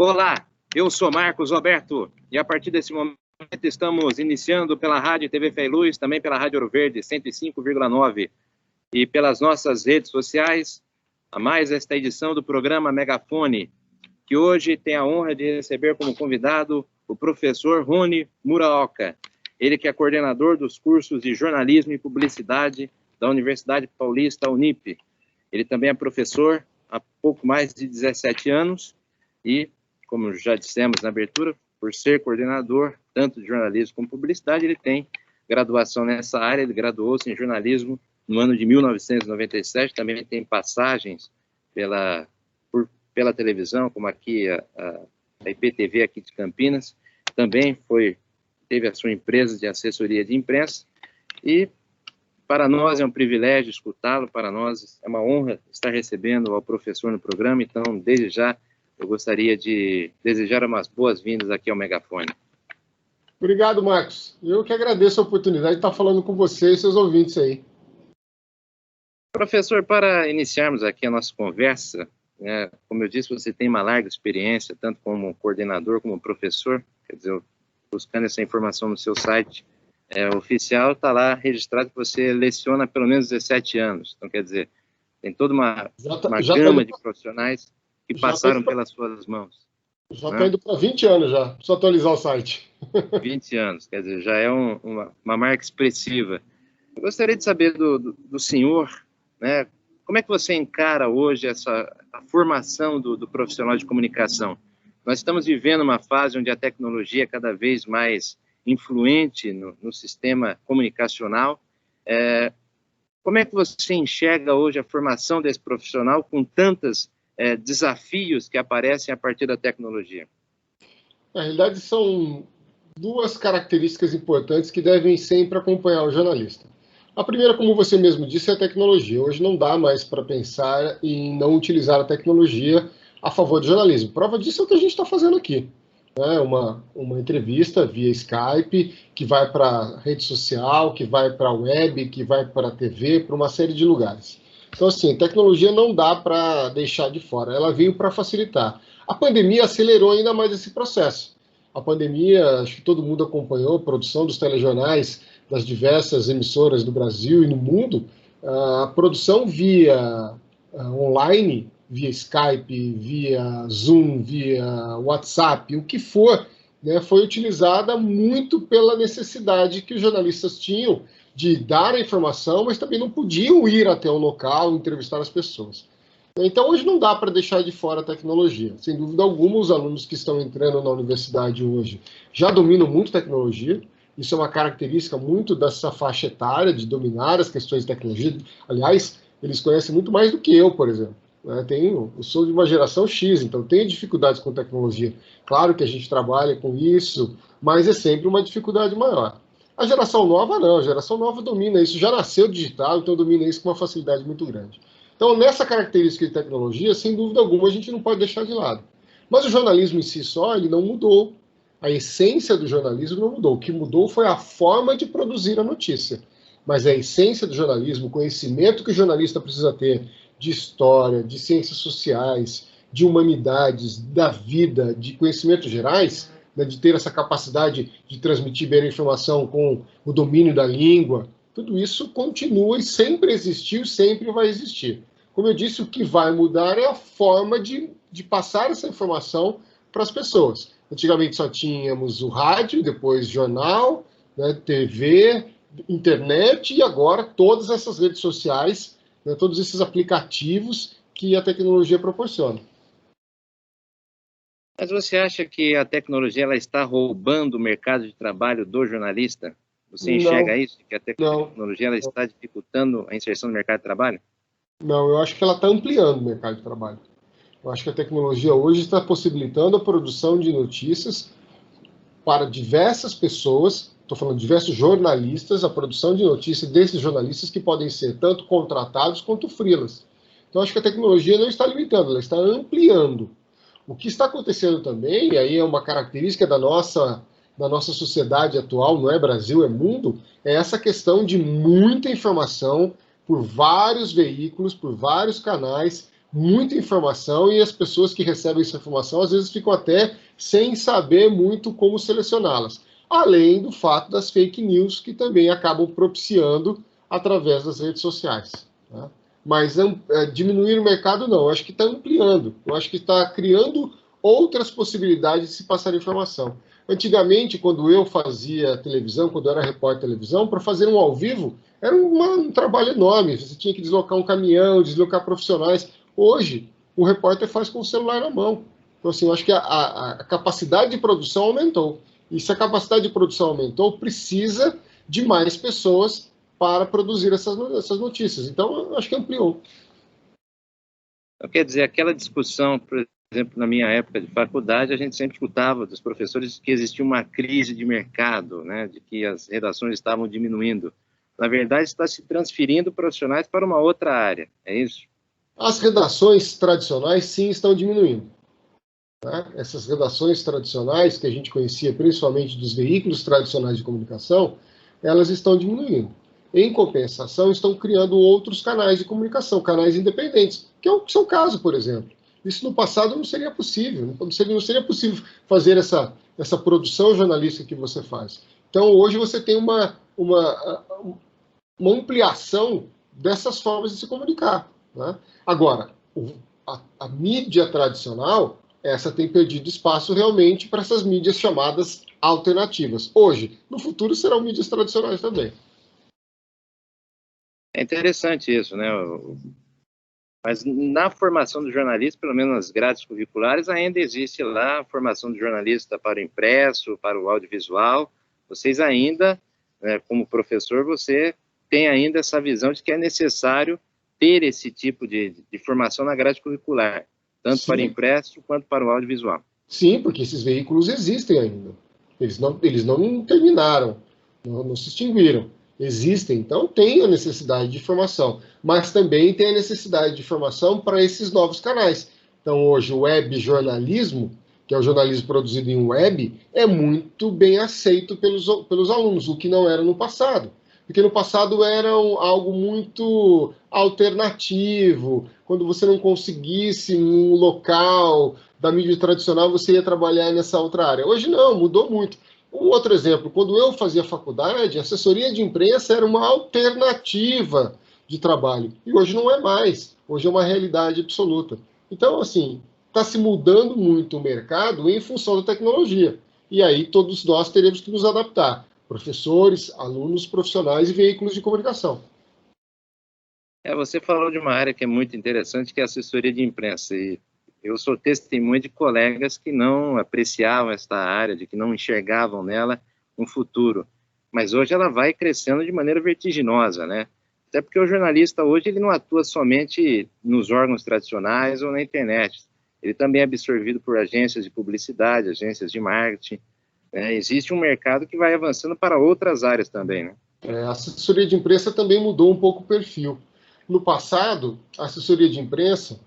Olá, eu sou Marcos Roberto e a partir desse momento estamos iniciando pela Rádio TV Fé e Luz, também pela Rádio Ouro Verde 105,9 e pelas nossas redes sociais, a mais esta edição do programa Megafone, que hoje tem a honra de receber como convidado o professor Rony Muraoka, ele que é coordenador dos cursos de jornalismo e publicidade da Universidade Paulista Unip. Ele também é professor há pouco mais de 17 anos e, como já dissemos na abertura, por ser coordenador tanto de jornalismo como publicidade, ele tem graduação nessa área, ele graduou-se em jornalismo no ano de 1997, também tem passagens pela televisão, como aqui a IPTV aqui de Campinas, também teve a sua empresa de assessoria de imprensa, e para nós é um privilégio escutá-lo, para nós é uma honra estar recebendo o professor no programa, então, desde já, eu gostaria de desejar umas boas-vindas aqui ao Megafone. Obrigado, Marcos. Eu que agradeço a oportunidade de estar falando com você e seus ouvintes aí. Professor, para iniciarmos aqui a nossa conversa, como eu disse, você tem uma larga experiência, tanto como coordenador como professor, quer dizer, buscando essa informação no seu site oficial, está lá registrado que você leciona há pelo menos 17 anos. Então, quer dizer, tem toda uma gama de profissionais que passaram pelas suas mãos. Já está indo para 20 anos já, só atualizar o site. 20 anos, quer dizer, já é uma marca expressiva. Eu gostaria de saber do senhor, né, como é que você encara hoje a formação do profissional de comunicação? Nós estamos vivendo uma fase onde a tecnologia é cada vez mais influente no sistema comunicacional. Como é que você enxerga hoje a formação desse profissional com tantos desafios que aparecem a partir da tecnologia? Na realidade, são duas características importantes que devem sempre acompanhar o jornalista. A primeira, como você mesmo disse, é a tecnologia. Hoje não dá mais para pensar em não utilizar a tecnologia a favor do jornalismo. Prova disso é o que a gente está fazendo aqui. Uma entrevista via Skype, que vai para a rede social, que vai para a web, que vai para a TV, para uma série de lugares. Então, assim, tecnologia não dá para deixar de fora. Ela veio para facilitar. A pandemia acelerou ainda mais esse processo. A pandemia, acho que todo mundo acompanhou a produção dos telejornais das diversas emissoras do Brasil e no mundo. A produção via online, via Skype, via Zoom, via WhatsApp, o que for, né, foi utilizada muito pela necessidade que os jornalistas tinham de dar a informação, mas também não podiam ir até o local entrevistar as pessoas. Então, hoje não dá para deixar de fora a tecnologia. Sem dúvida alguma, os alunos que estão entrando na universidade hoje já dominam muito tecnologia. Isso é uma característica muito dessa faixa etária, de dominar as questões de tecnologia. Aliás, eles conhecem muito mais do que eu, por exemplo. Eu sou de uma geração X, então tenho dificuldades com tecnologia. Claro que a gente trabalha com isso, mas é sempre uma dificuldade maior. A geração nova não, a geração nova domina isso, já nasceu digital, então domina isso com uma facilidade muito grande. Então, nessa característica de tecnologia, sem dúvida alguma, a gente não pode deixar de lado. Mas o jornalismo em si só, ele não mudou. A essência do jornalismo não mudou. O que mudou foi a forma de produzir a notícia. Mas a essência do jornalismo, o conhecimento que o jornalista precisa ter de história, de ciências sociais, de humanidades, da vida, de conhecimentos gerais, né, de ter essa capacidade de transmitir bem a informação com o domínio da língua, tudo isso continua e sempre existiu, sempre vai existir. Como eu disse, o que vai mudar é a forma de passar essa informação para as pessoas. Antigamente só tínhamos o rádio, depois jornal, né, TV, internet e agora todas essas redes sociais, né, todos esses aplicativos que a tecnologia proporciona. Mas você acha que a tecnologia ela está roubando o mercado de trabalho do jornalista? Você enxerga isso? Que a tecnologia ela está dificultando a inserção no mercado de trabalho? Não, eu acho que ela está ampliando o mercado de trabalho. Eu acho que a tecnologia hoje está possibilitando a produção de notícias para diversas pessoas, estou falando de diversos jornalistas, a produção de notícias desses jornalistas que podem ser tanto contratados quanto freelas. Então, acho que a tecnologia não está limitando, ela está ampliando. O que está acontecendo também, e aí é uma característica da nossa sociedade atual, não é Brasil, é mundo, é essa questão de muita informação por vários veículos, por vários canais, muita informação e as pessoas que recebem essa informação às vezes ficam até sem saber muito como selecioná-las. Além do fato das fake news que também acabam propiciando através das redes sociais. Tá? Mas diminuir o mercado não, eu acho que está ampliando, eu acho que está criando outras possibilidades de se passar informação. Antigamente, quando eu fazia televisão, quando eu era repórter de televisão, para fazer um ao vivo, era um trabalho enorme. Você tinha que deslocar um caminhão, deslocar profissionais. Hoje, o repórter faz com o celular na mão. Então, assim, eu acho que a capacidade de produção aumentou. E se a capacidade de produção aumentou, precisa de mais pessoas para produzir essas notícias. Então, eu acho que ampliou. Então, quer dizer, aquela discussão, por exemplo, na minha época de faculdade, a gente sempre escutava dos professores que existia uma crise de mercado, né, de que as redações estavam diminuindo. Na verdade, está se transferindo profissionais para uma outra área, é isso? As redações tradicionais, sim, estão diminuindo. Tá? Essas redações tradicionais, que a gente conhecia principalmente dos veículos tradicionais de comunicação, elas estão diminuindo. Em compensação, estão criando outros canais de comunicação, canais independentes, que é o seu caso, por exemplo. Isso no passado não seria possível, não seria possível fazer essa produção jornalística que você faz. Então, hoje você tem uma ampliação dessas formas de se comunicar. Né? Agora, a mídia tradicional, essa tem perdido espaço realmente para essas mídias chamadas alternativas. Hoje, no futuro, serão mídias tradicionais também. É interessante isso, né? Mas na formação do jornalista, pelo menos nas grades curriculares, ainda existe lá a formação do jornalista para o impresso, para o audiovisual. Vocês ainda, né, como professor, você tem ainda essa visão de que é necessário ter esse tipo de formação na grade curricular, tanto para o impresso quanto para o audiovisual. Sim, porque esses veículos existem ainda. Eles não terminaram, não se extinguiram. Existem, então tem a necessidade de formação, mas também tem a necessidade de formação para esses novos canais. Então hoje o web jornalismo, que é o jornalismo produzido em web, é muito bem aceito pelos alunos, o que não era no passado. Porque no passado era algo muito alternativo, quando você não conseguisse um local da mídia tradicional, você ia trabalhar nessa outra área. Hoje não, mudou muito. Um outro exemplo, quando eu fazia faculdade, a assessoria de imprensa era uma alternativa de trabalho. E hoje não é mais. Hoje é uma realidade absoluta. Então, assim, está se mudando muito o mercado em função da tecnologia. E aí todos nós teremos que nos adaptar. Professores, alunos, profissionais e veículos de comunicação. Você falou de uma área que é muito interessante, que é a assessoria de imprensa. E eu sou testemunha de colegas que não apreciavam esta área, de que não enxergavam nela um futuro. Mas hoje ela vai crescendo de maneira vertiginosa, né? Até porque o jornalista hoje ele não atua somente nos órgãos tradicionais ou na internet. Ele também é absorvido por agências de publicidade, agências de marketing. Né? Existe um mercado que vai avançando para outras áreas também, né? A assessoria de imprensa também mudou um pouco o perfil. No passado, a assessoria de imprensa,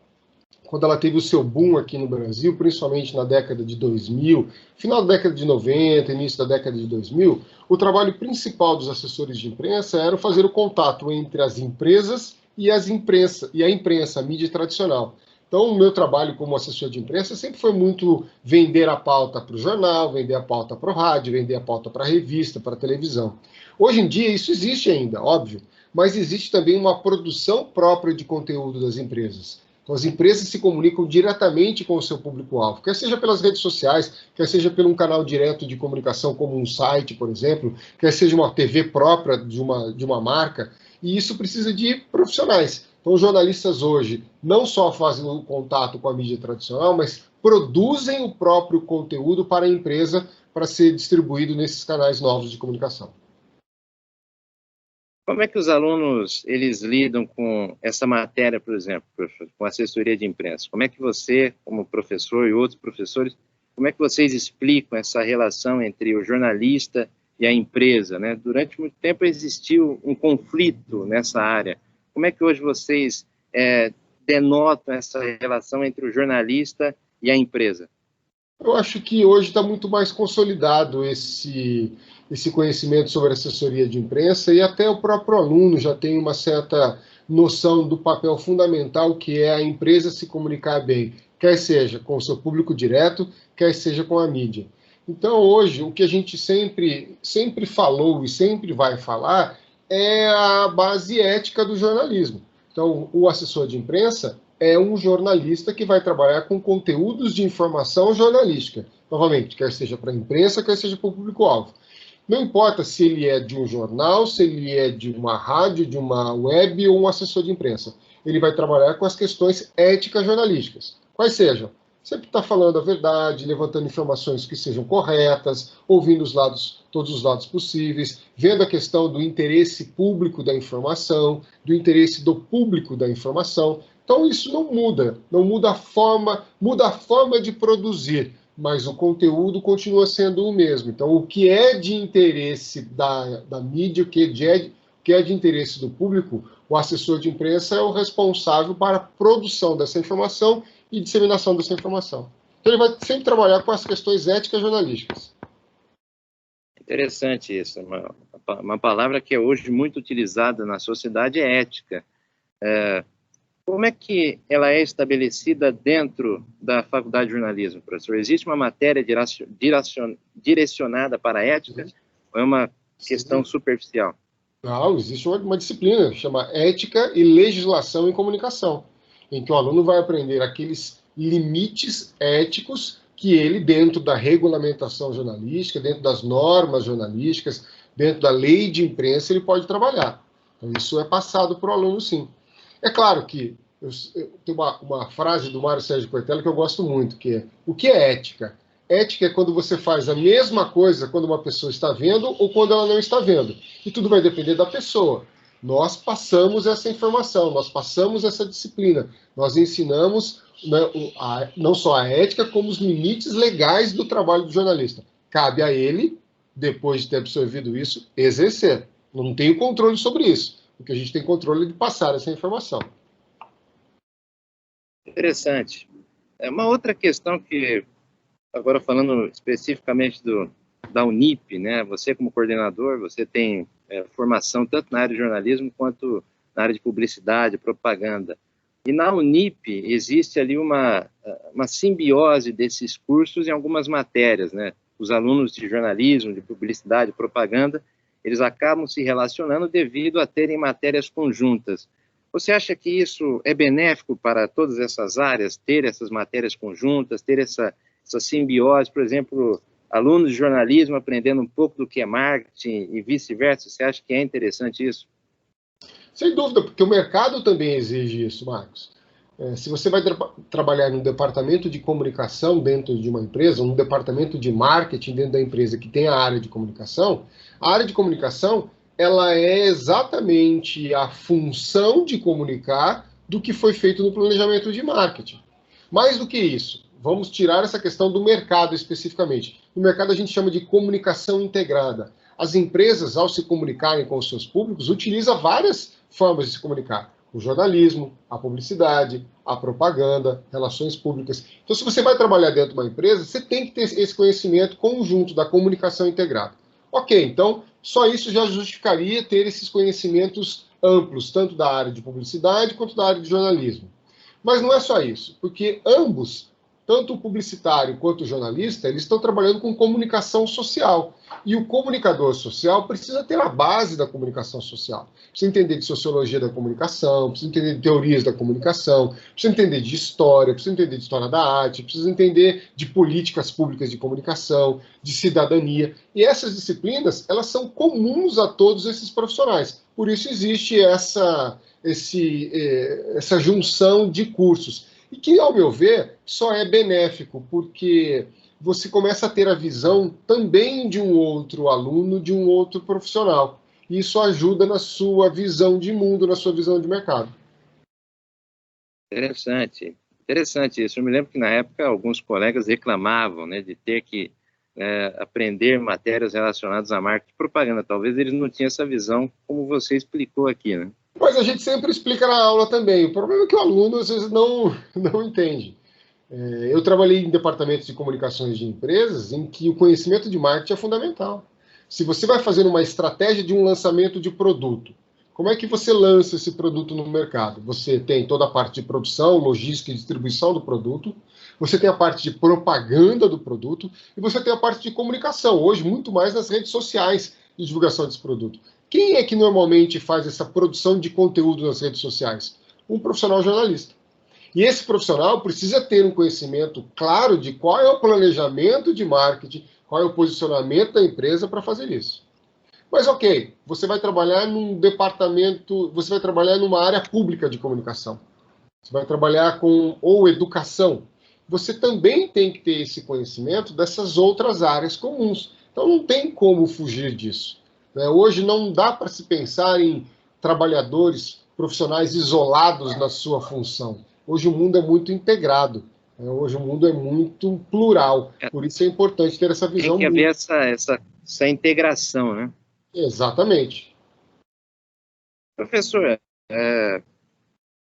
quando ela teve o seu boom aqui no Brasil, principalmente na década de 2000, final da década de 90, início da década de 2000, o trabalho principal dos assessores de imprensa era fazer o contato entre as empresas e a imprensa, a mídia tradicional. Então, o meu trabalho como assessor de imprensa sempre foi muito vender a pauta para o jornal, vender a pauta para o rádio, vender a pauta para a revista, para a televisão. Hoje em dia, isso existe ainda, óbvio, mas existe também uma produção própria de conteúdo das empresas. Então, as empresas se comunicam diretamente com o seu público-alvo, quer seja pelas redes sociais, quer seja por um canal direto de comunicação, como um site, por exemplo, quer seja uma TV própria de uma marca, e isso precisa de profissionais. Então, os jornalistas hoje não só fazem o contato com a mídia tradicional, mas produzem o próprio conteúdo para a empresa para ser distribuído nesses canais novos de comunicação. Como é que os alunos eles lidam com essa matéria, por exemplo, com assessoria de imprensa? Como é que você, como professor e outros professores, como é que vocês explicam essa relação entre o jornalista e a empresa, né? Durante muito tempo existiu um conflito nessa área. Como é que hoje vocês denotam essa relação entre o jornalista e a empresa? Eu acho que hoje está muito mais consolidado esse conhecimento sobre assessoria de imprensa e até o próprio aluno já tem uma certa noção do papel fundamental que é a empresa se comunicar bem, quer seja com o seu público direto, quer seja com a mídia. Então, hoje, o que a gente sempre falou e sempre vai falar é a base ética do jornalismo. Então, o assessor de imprensa é um jornalista que vai trabalhar com conteúdos de informação jornalística. Novamente, quer seja para a imprensa, quer seja para o público-alvo. Não importa se ele é de um jornal, se ele é de uma rádio, de uma web ou um assessor de imprensa. Ele vai trabalhar com as questões éticas jornalísticas. Quais sejam? Sempre está falando a verdade, levantando informações que sejam corretas, ouvindo todos os lados possíveis, vendo a questão do interesse público da informação, do interesse do público da informação. Então isso não muda a forma de produzir, mas o conteúdo continua sendo o mesmo. Então o que é de interesse da mídia, o que é de interesse do público, o assessor de imprensa é o responsável para a produção dessa informação e disseminação dessa informação. Então ele vai sempre trabalhar com as questões éticas jornalísticas. Interessante isso. Uma palavra que é hoje muito utilizada na sociedade é ética. Como é que ela é estabelecida dentro da Faculdade de Jornalismo, professor? Existe uma matéria direcionada para a ética ou é uma questão superficial? Não, existe uma disciplina que chama Ética e Legislação em Comunicação, em que o aluno vai aprender aqueles limites éticos que ele, dentro da regulamentação jornalística, dentro das normas jornalísticas, dentro da lei de imprensa, ele pode trabalhar. Então, isso é passado para o aluno, sim. É claro que eu tenho uma frase do Mário Sérgio Cortella que eu gosto muito, que é: o que é ética? Ética é quando você faz a mesma coisa quando uma pessoa está vendo ou quando ela não está vendo. E tudo vai depender da pessoa. Nós passamos essa informação, nós passamos essa disciplina, nós ensinamos não só a ética, como os limites legais do trabalho do jornalista. Cabe a ele, depois de ter absorvido isso, exercer. Não tenho controle sobre isso. O que a gente tem controle é de passar essa informação. Interessante. Uma outra questão que, agora falando especificamente da Unip, né? Você como coordenador, você tem formação tanto na área de jornalismo quanto na área de publicidade, propaganda. E na Unip existe ali uma simbiose desses cursos em algumas matérias, né? Os alunos de jornalismo, de publicidade, propaganda, eles acabam se relacionando devido a terem matérias conjuntas. Você acha que isso é benéfico para todas essas áreas, ter essas matérias conjuntas, ter essa simbiose, por exemplo, alunos de jornalismo aprendendo um pouco do que é marketing e vice-versa? Você acha que é interessante isso? Sem dúvida, porque o mercado também exige isso, Marcos. Se você vai trabalhar num departamento de comunicação dentro de uma empresa, num departamento de marketing dentro da empresa que tem a área de comunicação, a área de comunicação ela é exatamente a função de comunicar do que foi feito no planejamento de marketing. Mais do que isso, vamos tirar essa questão do mercado especificamente. No mercado a gente chama de comunicação integrada. As empresas, ao se comunicarem com os seus públicos, utilizam várias formas de se comunicar. O jornalismo, a publicidade, a propaganda, relações públicas. Então, se você vai trabalhar dentro de uma empresa, você tem que ter esse conhecimento conjunto da comunicação integrada. Ok, então, só isso já justificaria ter esses conhecimentos amplos, tanto da área de publicidade quanto da área de jornalismo. Mas não é só isso, porque ambos, tanto o publicitário quanto o jornalista, eles estão trabalhando com comunicação social. E o comunicador social precisa ter a base da comunicação social. Precisa entender de sociologia da comunicação, precisa entender de teorias da comunicação, precisa entender de história, precisa entender de história da arte, precisa entender de políticas públicas de comunicação, de cidadania. E essas disciplinas, elas são comuns a todos esses profissionais. Por isso existe essa junção de cursos. E que, ao meu ver, só é benéfico, porque você começa a ter a visão também de um outro aluno, de um outro profissional. E isso ajuda na sua visão de mundo, na sua visão de mercado. Interessante. Interessante isso. Eu me lembro que, na época, alguns colegas reclamavam, né, de ter que aprender matérias relacionadas a marketing e propaganda. Talvez eles não tinham essa visão como você explicou aqui, né? Mas a gente sempre explica na aula também. O problema é que o aluno, às vezes, não entende. Eu trabalhei em departamentos de comunicações de empresas em que o conhecimento de marketing é fundamental. Se você vai fazer uma estratégia de um lançamento de produto, Como é que você lança esse produto no mercado? Você tem toda a parte de produção, logística e distribuição do produto, você tem a parte de propaganda do produto e você tem a parte de comunicação, hoje muito mais nas redes sociais de divulgação desse produto. Quem é que normalmente faz essa produção de conteúdo nas redes sociais? Um profissional jornalista. E esse profissional precisa ter um conhecimento claro de qual é o planejamento de marketing, qual é o posicionamento da empresa para fazer isso. Mas ok, você vai trabalhar num departamento, você vai trabalhar numa área pública de comunicação. Você vai trabalhar com ou educação. Você também tem que ter esse conhecimento dessas outras áreas comuns. Então não tem como fugir disso. Hoje não dá para se pensar em trabalhadores profissionais isolados na sua função. Hoje o mundo é muito integrado. Hoje o mundo é muito plural. Por isso é importante ter essa visão. Tem que haver essa integração, né? Exatamente. Professor,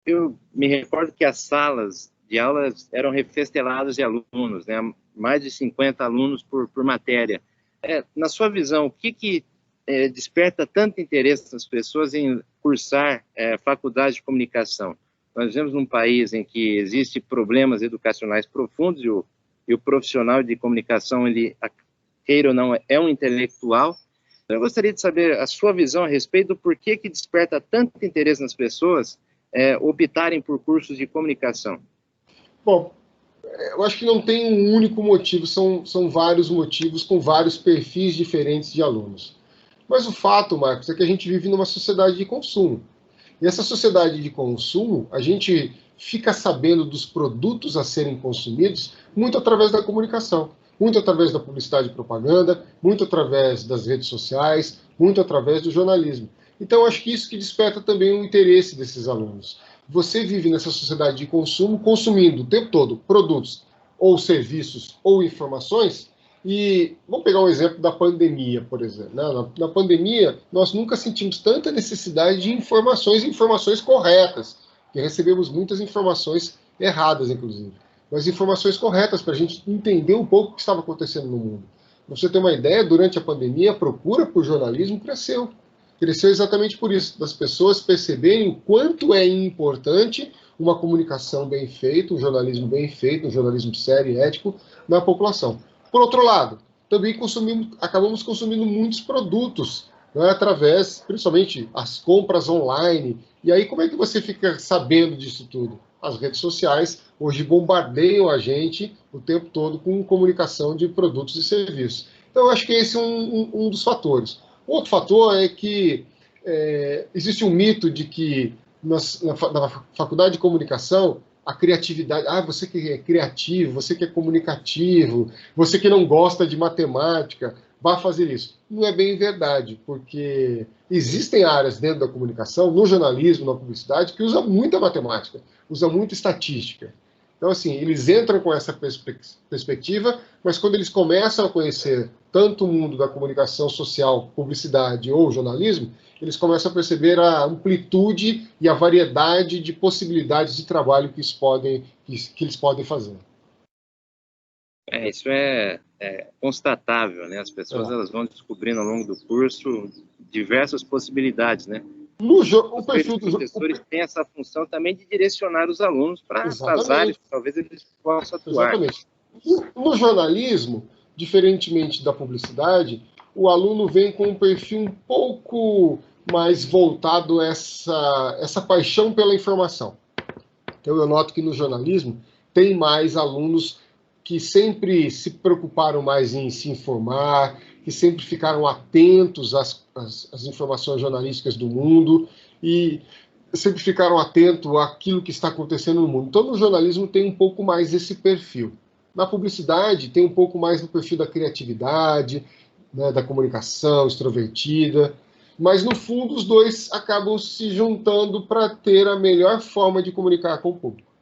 eu me recordo que as salas de aulas eram refesteladas de alunos, né? Mais de 50 alunos por matéria. Na sua visão, o que desperta tanto interesse nas pessoas em cursar faculdade de comunicação? Nós vivemos num país em que existem problemas educacionais profundos e o profissional de comunicação, ele, queira ou não, é um intelectual. Então, eu gostaria de saber a sua visão a respeito do porquê que desperta tanto interesse nas pessoas optarem por cursos de comunicação. Bom, eu acho que não tem um único motivo, são vários motivos com vários perfis diferentes de alunos. Mas o fato, Marcos, é que a gente vive numa sociedade de consumo. E essa sociedade de consumo, a gente fica sabendo dos produtos a serem consumidos muito através da comunicação, muito através da publicidade e propaganda, muito através das redes sociais, muito através do jornalismo. Então, acho que isso que desperta também o interesse desses alunos. Você vive nessa sociedade de consumo, consumindo o tempo todo produtos ou serviços ou informações. E vamos pegar um exemplo da pandemia, por exemplo. Na pandemia, nós nunca sentimos tanta necessidade de informações corretas, porque recebemos muitas informações erradas, inclusive. Mas informações corretas para a gente entender um pouco o que estava acontecendo no mundo. Para você ter uma ideia, durante a pandemia, a procura por jornalismo cresceu. Cresceu exatamente por isso, das pessoas perceberem o quanto é importante uma comunicação bem feita, um jornalismo bem feito, um jornalismo sério e ético na população. Por outro lado, também acabamos consumindo muitos produtos, né, através, principalmente, as compras online. E aí, como é que você fica sabendo disso tudo? As redes sociais hoje bombardeiam a gente o tempo todo com comunicação de produtos e serviços. Então, eu acho que esse é um dos fatores. Outro fator é que existe um mito de que na faculdade de comunicação, a criatividade, você que é criativo, você que é comunicativo, você que não gosta de matemática, vá fazer isso. Não é bem verdade, porque existem áreas dentro da comunicação, no jornalismo, na publicidade, que usam muita matemática, usam muita estatística. Então, assim, eles entram com essa perspectiva, mas quando eles começam a conhecer tanto o mundo da comunicação social, publicidade ou jornalismo, eles começam a perceber a amplitude e a variedade de possibilidades de trabalho que eles podem fazer. Isso é constatável, né? As pessoas elas vão descobrindo ao longo do curso diversas possibilidades, né? O perfil dos professores tem essa função também de direcionar os alunos para as áreas que talvez eles possam atuar. Exatamente. No jornalismo, diferentemente da publicidade, o aluno vem com um perfil um pouco mais voltado a essa paixão pela informação. Então, eu noto que no jornalismo tem mais alunos que sempre se preocuparam mais em se informar, que sempre ficaram atentos às informações jornalísticas do mundo e sempre ficaram atentos àquilo que está acontecendo no mundo. Então, no jornalismo tem um pouco mais esse perfil. Na publicidade, tem um pouco mais do perfil da criatividade, né, da comunicação extrovertida, mas, no fundo, os dois acabam se juntando para ter a melhor forma de comunicar com o público.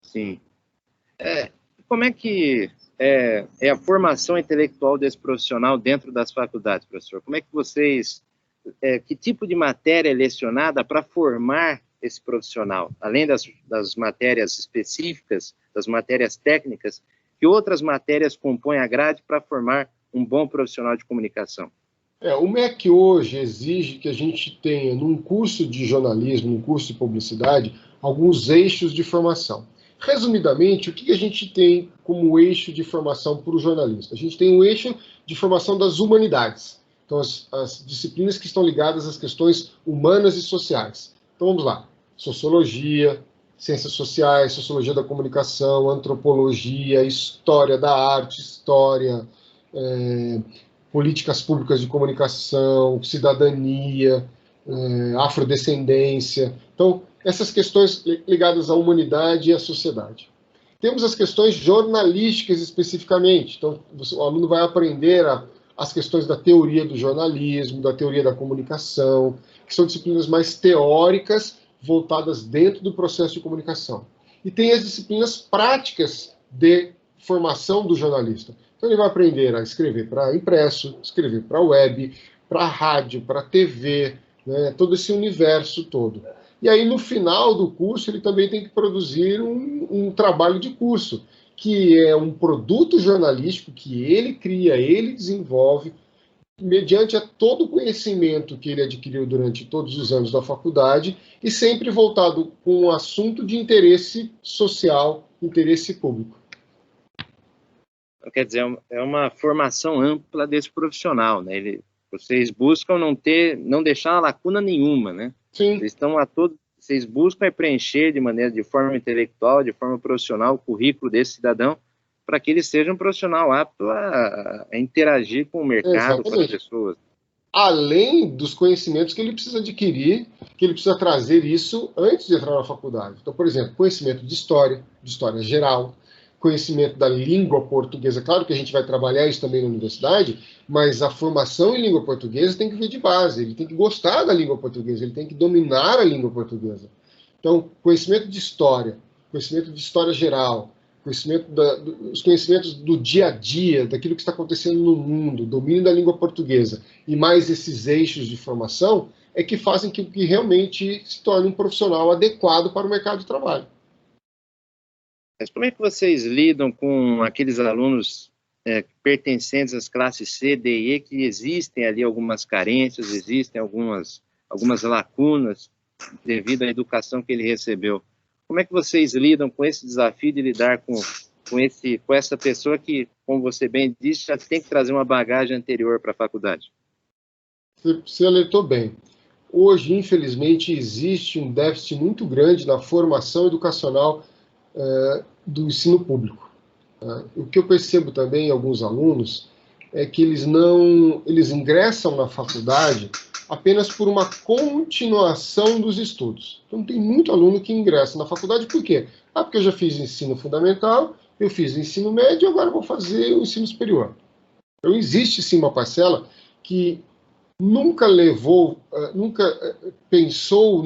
Sim. Como é que é a formação intelectual desse profissional dentro das faculdades, professor? Como é que vocês... que tipo de matéria é lecionada para formar esse profissional? Além das matérias específicas, das matérias técnicas, que outras matérias compõem a grade para formar um bom profissional de comunicação? O MEC hoje exige que a gente tenha, num curso de jornalismo, num curso de publicidade, alguns eixos de formação. Resumidamente, o que a gente tem como eixo de formação para o jornalista? A gente tem um eixo de formação das humanidades. Então, as disciplinas que estão ligadas às questões humanas e sociais. Então, vamos lá. Sociologia, ciências sociais, sociologia da comunicação, antropologia, história da arte, história... políticas públicas de comunicação, cidadania, afrodescendência. Então, essas questões ligadas à humanidade e à sociedade. Temos as questões jornalísticas especificamente. Então, o aluno vai aprender as questões da teoria do jornalismo, da teoria da comunicação, que são disciplinas mais teóricas, voltadas dentro do processo de comunicação. E tem as disciplinas práticas de formação do jornalista. Então, ele vai aprender a escrever para impresso, escrever para web, para rádio, para TV, né, todo esse universo todo. E aí, no final do curso, ele também tem que produzir um trabalho de curso, que é um produto jornalístico que ele cria, ele desenvolve, mediante todo o conhecimento que ele adquiriu durante todos os anos da faculdade, e sempre voltado com um assunto de interesse social, interesse público. Quer dizer, é uma formação ampla desse profissional, né? Vocês buscam não deixar uma lacuna nenhuma, né? Sim. Vocês buscam preencher de forma intelectual, de forma profissional, o currículo desse cidadão, para que ele seja um profissional apto a interagir com o mercado, com as pessoas. Além dos conhecimentos que ele precisa adquirir, que ele precisa trazer isso antes de entrar na faculdade. Então, por exemplo, conhecimento de história geral, conhecimento da língua portuguesa. Claro que a gente vai trabalhar isso também na universidade, mas a formação em língua portuguesa tem que vir de base. Ele tem que gostar da língua portuguesa, ele tem que dominar a língua portuguesa. Então, conhecimento de história geral, os conhecimentos do dia a dia, daquilo que está acontecendo no mundo, domínio da língua portuguesa, e mais esses eixos de formação, é que fazem que realmente se torne um profissional adequado para o mercado de trabalho. Mas como é que vocês lidam com aqueles alunos pertencentes às classes C, D e E, que existem ali algumas carências, existem algumas lacunas devido à educação que ele recebeu? Como é que vocês lidam com esse desafio de lidar com essa pessoa que, como você bem disse, já tem que trazer uma bagagem anterior para a faculdade? Você alertou bem. Hoje, infelizmente, existe um déficit muito grande na formação educacional do ensino público. O que eu percebo também em alguns alunos é que eles ingressam na faculdade apenas por uma continuação dos estudos. Então, tem muito aluno que ingressa na faculdade, por quê? Porque eu já fiz ensino fundamental, eu fiz ensino médio, agora vou fazer o ensino superior. Então, existe sim uma parcela que nunca pensou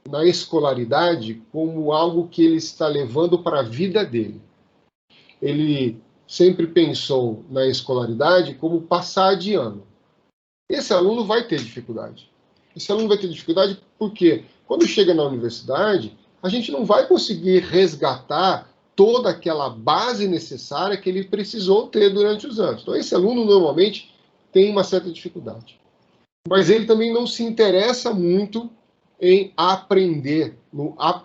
na escolaridade como algo que ele está levando para a vida dele. Ele sempre pensou na escolaridade como passar de ano. Esse aluno vai ter dificuldade. Esse aluno vai ter dificuldade porque, quando chega na universidade, a gente não vai conseguir resgatar toda aquela base necessária que ele precisou ter durante os anos. Então, esse aluno, normalmente, tem uma certa dificuldade. Mas ele também não se interessa muito em aprender,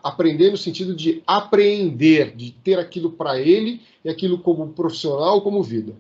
aprender no sentido de apreender, de ter aquilo para ele e aquilo como profissional, como vida.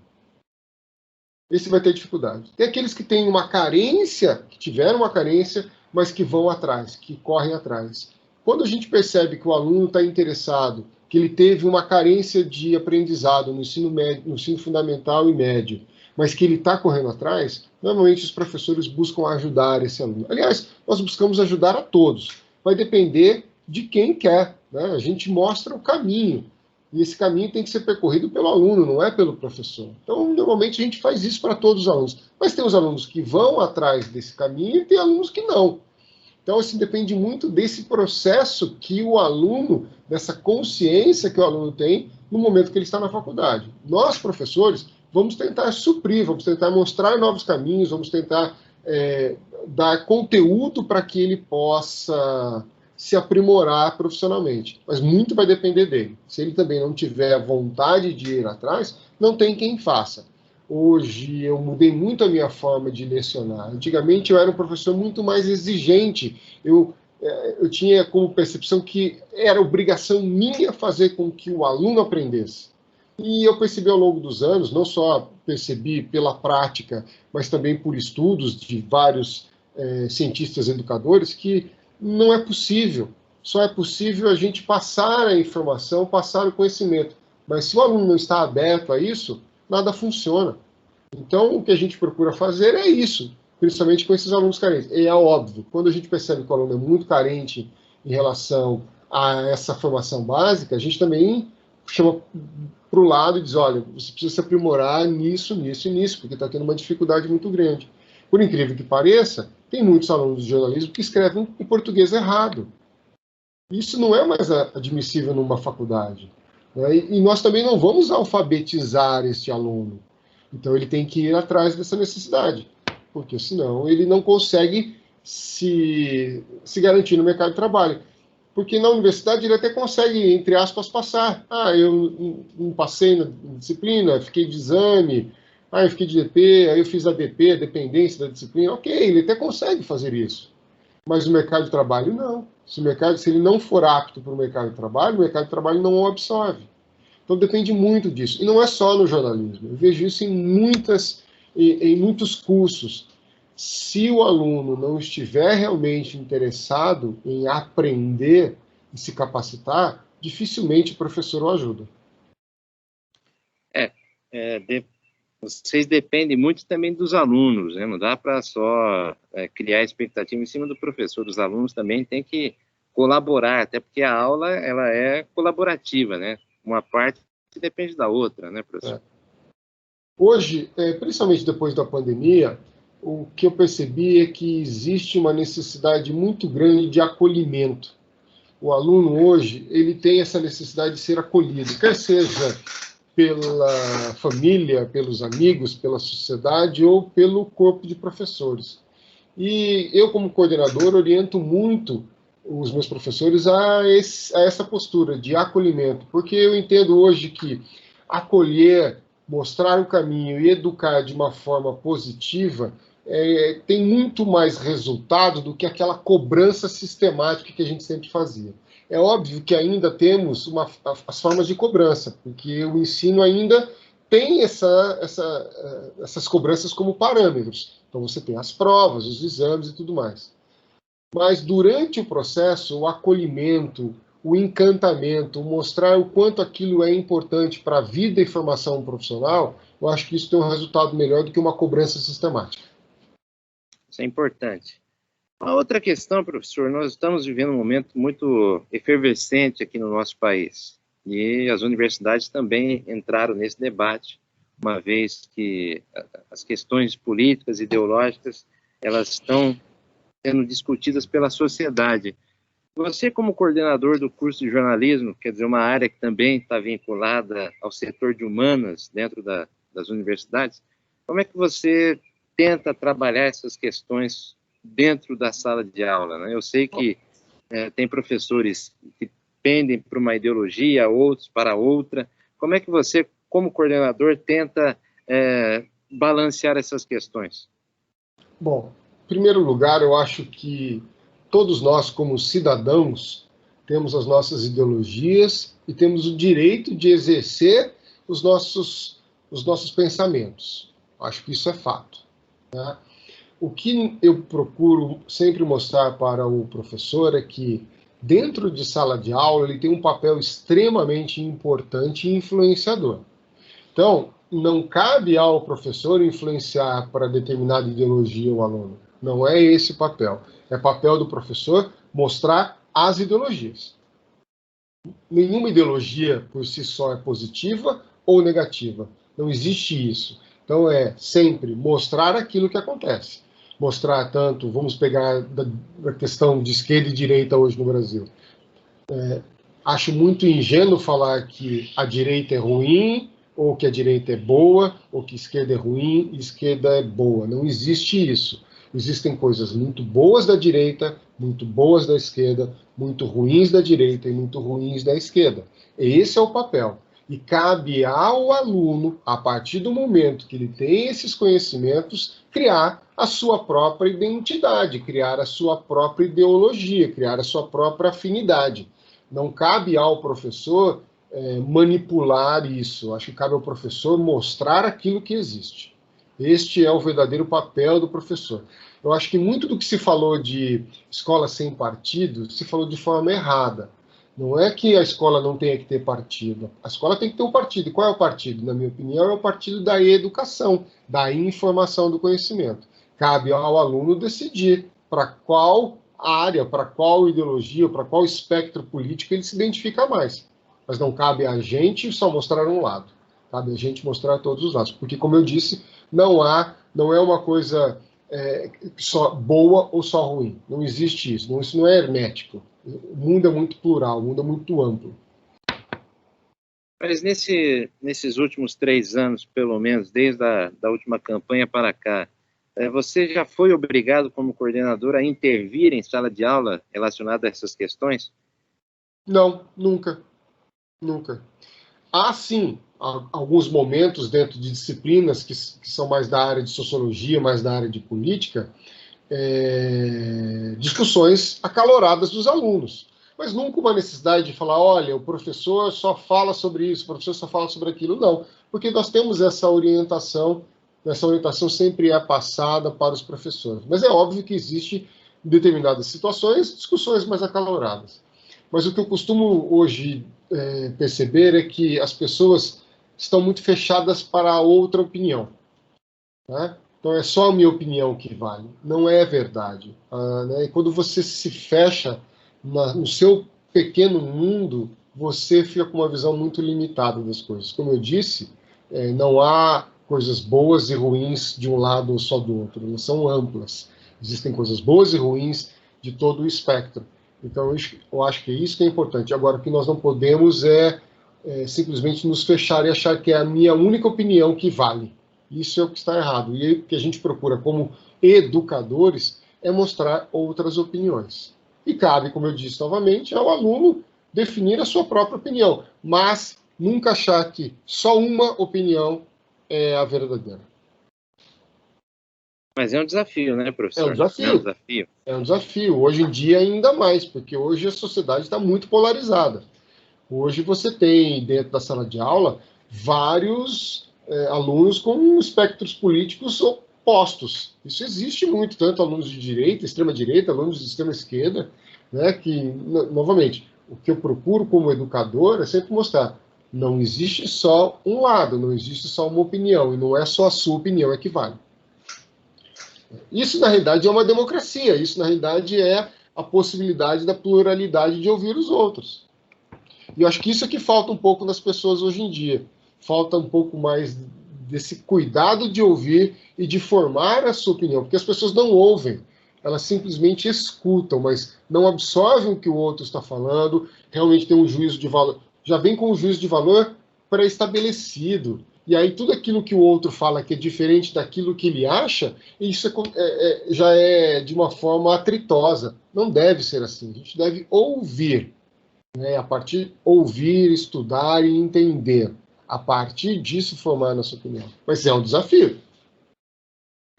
Esse vai ter dificuldade. Tem aqueles que têm uma carência, que tiveram uma carência, mas que vão atrás, que correm atrás. Quando a gente percebe que o aluno está interessado, que ele teve uma carência de aprendizado no ensino médio, no ensino fundamental e médio, mas que ele está correndo atrás, normalmente os professores buscam ajudar esse aluno. Aliás, nós buscamos ajudar a todos. Vai depender de quem quer, né? A gente mostra o caminho. E esse caminho tem que ser percorrido pelo aluno, não é pelo professor. Então, normalmente, a gente faz isso para todos os alunos. Mas tem os alunos que vão atrás desse caminho e tem alunos que não. Então, assim, depende muito desse processo que o aluno, dessa consciência que o aluno tem no momento que ele está na faculdade. Nós, professores, vamos tentar suprir, vamos tentar mostrar novos caminhos, vamos tentar dar conteúdo para que ele possa se aprimorar profissionalmente. Mas muito vai depender dele. Se ele também não tiver vontade de ir atrás, não tem quem faça. Hoje eu mudei muito a minha forma de lecionar. Antigamente eu era um professor muito mais exigente. Eu tinha como percepção que era obrigação minha fazer com que o aluno aprendesse. E eu percebi ao longo dos anos, não só percebi pela prática, mas também por estudos de vários cientistas educadores, que não é possível. Só é possível a gente passar a informação, passar o conhecimento. Mas se o aluno não está aberto a isso, nada funciona. Então, o que a gente procura fazer é isso, principalmente com esses alunos carentes. E é óbvio, quando a gente percebe que o aluno é muito carente em relação a essa formação básica, a gente também chama para o lado e diz, olha, você precisa se aprimorar nisso, nisso e nisso, porque está tendo uma dificuldade muito grande. Por incrível que pareça, tem muitos alunos de jornalismo que escrevem em português errado. Isso não é mais admissível numa faculdade. Né? E nós também não vamos alfabetizar este aluno. Então ele tem que ir atrás dessa necessidade, porque senão ele não consegue se garantir no mercado de trabalho. Porque na universidade ele até consegue, entre aspas, passar. Eu não passei na disciplina, fiquei de exame, eu fiquei de DP, aí eu fiz a DP, a dependência da disciplina. Ok, ele até consegue fazer isso. Mas no mercado de trabalho, não. Se ele não for apto para o mercado de trabalho não o absorve. Então depende muito disso. E não é só no jornalismo. Eu vejo isso em muitos cursos. Se o aluno não estiver realmente interessado em aprender e se capacitar, dificilmente o professor o ajuda. Vocês dependem muito também dos alunos, né? Não dá para só criar expectativa em cima do professor. Os alunos também têm que colaborar, até porque a aula ela é colaborativa, né? Uma parte depende da outra, né, professor? Hoje, principalmente depois da pandemia, o que eu percebi é que existe uma necessidade muito grande de acolhimento. O aluno hoje, ele tem essa necessidade de ser acolhido, quer seja pela família, pelos amigos, pela sociedade ou pelo corpo de professores. E eu, como coordenador, oriento muito os meus professores a essa postura de acolhimento, porque eu entendo hoje que acolher, mostrar o caminho e educar de uma forma positiva tem muito mais resultado do que aquela cobrança sistemática que a gente sempre fazia. É óbvio que ainda temos as formas de cobrança, porque o ensino ainda tem essas cobranças como parâmetros. Então você tem as provas, os exames e tudo mais. Mas durante o processo, o acolhimento, o encantamento, mostrar o quanto aquilo é importante para a vida e formação profissional, eu acho que isso tem um resultado melhor do que uma cobrança sistemática. Isso é importante. Uma outra questão, professor, nós estamos vivendo um momento muito efervescente aqui no nosso país. E as universidades também entraram nesse debate, uma vez que as questões políticas e ideológicas elas estão sendo discutidas pela sociedade. Você, como coordenador do curso de jornalismo, quer dizer, uma área que também está vinculada ao setor de humanas dentro das universidades, como é que você tenta trabalhar essas questões dentro da sala de aula, né? Eu sei que tem professores que pendem para uma ideologia, outros para outra. Como é que você, como coordenador, tenta balancear essas questões? Bom, em primeiro lugar, eu acho que todos nós, como cidadãos, temos as nossas ideologias e temos o direito de exercer os nossos pensamentos. Acho que isso é fato. Né? O que eu procuro sempre mostrar para o professor é que, dentro de sala de aula, ele tem um papel extremamente importante e influenciador. Então, não cabe ao professor influenciar para determinada ideologia o aluno. Não é esse o papel. É papel do professor mostrar as ideologias. Nenhuma ideologia por si só é positiva ou negativa. Não existe isso. Então, é sempre mostrar aquilo que acontece. Mostrar tanto, vamos pegar da questão de esquerda e direita hoje no Brasil. Acho muito ingênuo falar que a direita é ruim, ou que a direita é boa, ou que a esquerda é ruim e a esquerda é boa. Não existe isso. Existem coisas muito boas da direita, muito boas da esquerda, muito ruins da direita e muito ruins da esquerda. Esse é o papel. E cabe ao aluno, a partir do momento que ele tem esses conhecimentos, criar a sua própria identidade, criar a sua própria ideologia, criar a sua própria afinidade. Não cabe ao professor manipular isso. Acho que cabe ao professor mostrar aquilo que existe. Este é o verdadeiro papel do professor. Eu acho que muito do que se falou de escola sem partido se falou de forma errada. Não é que a escola não tenha que ter partido. A escola tem que ter um partido. E qual é o partido? Na minha opinião, é o partido da educação, da informação do conhecimento. Cabe ao aluno decidir para qual área, para qual ideologia, para qual espectro político ele se identifica mais. Mas não cabe a gente só mostrar um lado. Cabe a gente mostrar todos os lados. Porque, como eu disse, não é uma coisa só boa ou só ruim. Não existe isso. Isso não é hermético. O mundo é muito plural, o mundo é muito amplo. Mas nesses últimos 3 anos, pelo menos, desde da última campanha para cá, você já foi obrigado, como coordenador, a intervir em sala de aula relacionada a essas questões? Não, nunca. Nunca. Há, sim, alguns momentos dentro de disciplinas que são mais da área de sociologia, mais da área de política, discussões acaloradas dos alunos. Mas nunca uma necessidade de falar, olha, o professor só fala sobre isso, o professor só fala sobre aquilo. Não, porque nós temos essa orientação sempre é passada para os professores. Mas é óbvio que existe, em determinadas situações, discussões mais acaloradas. Mas o que eu costumo hoje perceber é que as pessoas estão muito fechadas para a outra opinião. Né? Então é só a minha opinião que vale. Não é verdade. E quando você se fecha no seu pequeno mundo, você fica com uma visão muito limitada das coisas. Como eu disse, não há coisas boas e ruins de um lado ou só do outro. Elas são amplas. Existem coisas boas e ruins de todo o espectro. Então, eu acho que é isso que é importante. Agora, o que nós não podemos é simplesmente nos fechar e achar que é a minha única opinião que vale. Isso é o que está errado. E o que a gente procura como educadores é mostrar outras opiniões. E cabe, como eu disse novamente, ao aluno definir a sua própria opinião, mas nunca achar que só uma opinião é a verdadeira. Mas é um desafio, né, professor? É um desafio. É um desafio. É um desafio. Hoje em dia, ainda mais, porque hoje a sociedade está muito polarizada. Hoje você tem, dentro da sala de aula, vários alunos com espectros políticos opostos. Isso existe muito, tanto alunos de direita, extrema-direita, alunos de extrema-esquerda, né, que, novamente, o que eu procuro como educador é sempre mostrar, não existe só um lado, não existe só uma opinião, e não é só a sua opinião que vale. Isso, na realidade, é uma democracia. Isso, na realidade, é a possibilidade da pluralidade de ouvir os outros. E eu acho que isso é que falta um pouco nas pessoas hoje em dia. Falta um pouco mais desse cuidado de ouvir e de formar a sua opinião. Porque as pessoas não ouvem. Elas simplesmente escutam, mas não absorvem o que o outro está falando. Realmente tem um juízo de valor. Já vem com um juízo de valor pré-estabelecido. E aí tudo aquilo que o outro fala que é diferente daquilo que ele acha, isso já é de uma forma atritosa. Não deve ser assim. A gente deve ouvir. A partir de ouvir, estudar e entender. A partir disso formar nossa opinião. Mas é um desafio.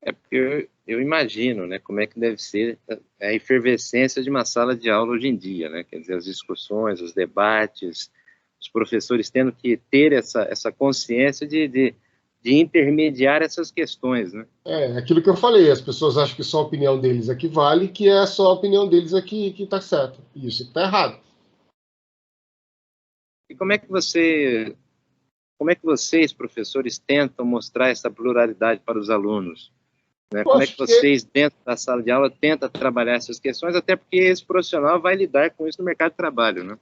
Porque eu imagino, né, como é que deve ser a efervescência de uma sala de aula hoje em dia, né? Quer dizer, as discussões, os debates, os professores tendo que ter essa consciência de intermediar essas questões, né? Aquilo que eu falei, as pessoas acham que só a opinião deles é que vale, que é só a opinião deles é que está certo. E isso está errado. E como é que vocês, professores, tentam mostrar essa pluralidade para os alunos? Né? Como é que vocês, dentro da sala de aula, tentam trabalhar essas questões, até porque esse profissional vai lidar com isso no mercado de trabalho, né?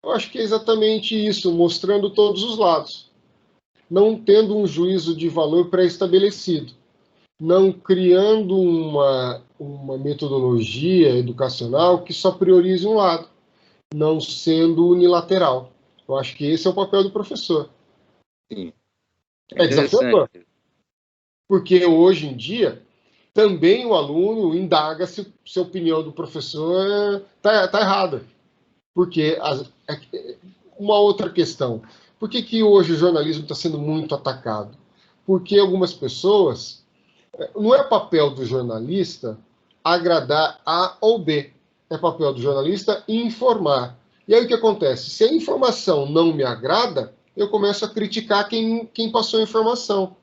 Eu acho que é exatamente isso, mostrando todos os lados. Não tendo um juízo de valor pré-estabelecido. Não criando uma metodologia educacional que só priorize um lado. Não sendo unilateral. Eu acho que esse é o papel do professor. Sim. É desafiador. Porque hoje em dia, também o aluno indaga se a opinião do professor está errada. Porque uma outra questão, Por que hoje o jornalismo está sendo muito atacado? Porque algumas pessoas, não é papel do jornalista agradar A ou B, é papel do jornalista informar. E aí o que acontece? Se a informação não me agrada, eu começo a criticar quem passou a informação.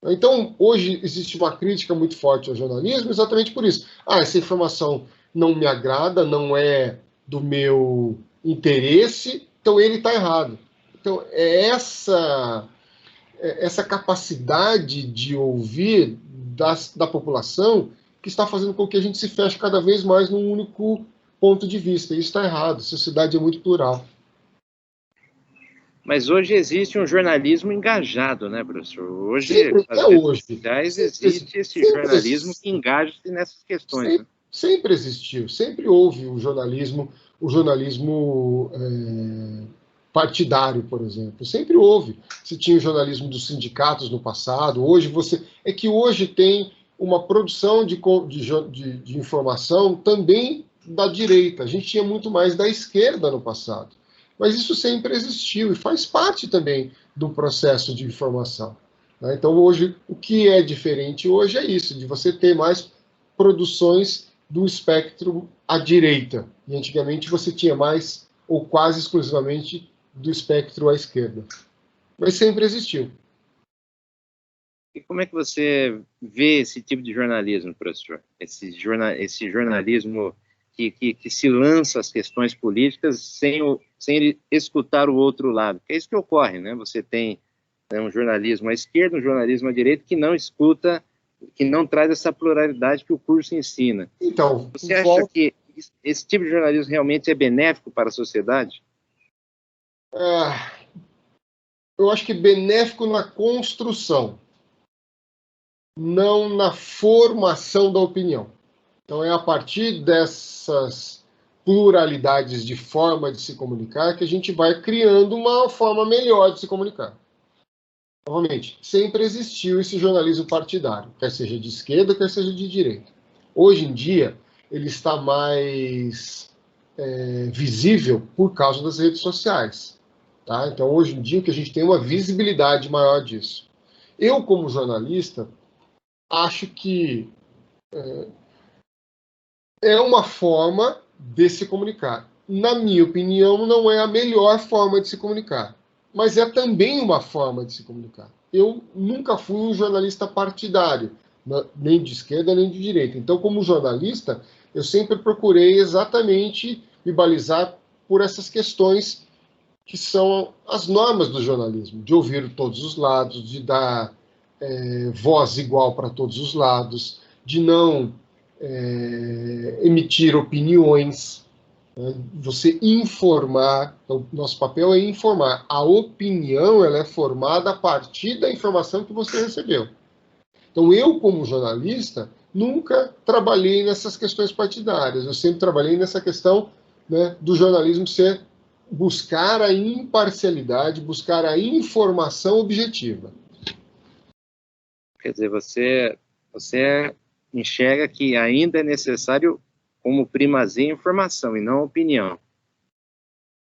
Então, hoje existe uma crítica muito forte ao jornalismo exatamente por isso. Essa informação não me agrada, não é do meu interesse, então ele está errado. Então, é essa capacidade de ouvir da população que está fazendo com que a gente se feche cada vez mais num único ponto de vista. E isso está errado. A sociedade é muito plural. Mas hoje existe um jornalismo engajado, né, professor? Hoje, Sempre, as até redes hoje. sociais, existe esse jornalismo que engaja-se nessas questões. Sempre, né? sempre existiu, sempre houve o jornalismo partidário, por exemplo. Sempre houve. Se tinha o jornalismo dos sindicatos no passado, hoje é que hoje tem uma produção de informação também da direita. A gente tinha muito mais da esquerda no passado. Mas isso sempre existiu e faz parte também do processo de informação. Né? Então, hoje, o que é diferente hoje é isso, de você ter mais produções do espectro à direita. E antigamente você tinha mais, ou quase exclusivamente, do espectro à esquerda. Mas sempre existiu. E como é que você vê esse tipo de jornalismo, professor? Esse jornalismo que se lança as questões políticas sem ele escutar o outro lado. É isso que ocorre, né? Você tem, né, um jornalismo à esquerda, um jornalismo à direita que não escuta, que não traz essa pluralidade que o curso ensina. Então, você acha que esse tipo de jornalismo realmente é benéfico para a sociedade? Eu acho que benéfico na construção, não na formação da opinião. Então, é a partir dessas pluralidades de forma de se comunicar que a gente vai criando uma forma melhor de se comunicar. Novamente, sempre existiu esse jornalismo partidário, quer seja de esquerda, quer seja de direita. Hoje em dia, ele está mais visível por causa das redes sociais. Tá? Então, hoje em dia, que a gente tem uma visibilidade maior disso. Eu, como jornalista, acho que é uma forma de se comunicar. Na minha opinião, não é a melhor forma de se comunicar, mas é também uma forma de se comunicar. Eu nunca fui um jornalista partidário, nem de esquerda nem de direita. Então, como jornalista, eu sempre procurei exatamente me balizar por essas questões que são as normas do jornalismo, de ouvir todos os lados, de dar voz igual para todos os lados, de não emitir opiniões, né? Você informar. Então, nosso papel é informar. A opinião ela é formada a partir da informação que você recebeu. Então, eu, como jornalista, nunca trabalhei nessas questões partidárias. Eu sempre trabalhei nessa questão, né, do jornalismo buscar a imparcialidade, buscar a informação objetiva. Quer dizer, você enxerga que ainda é necessário como primazia informação e não opinião.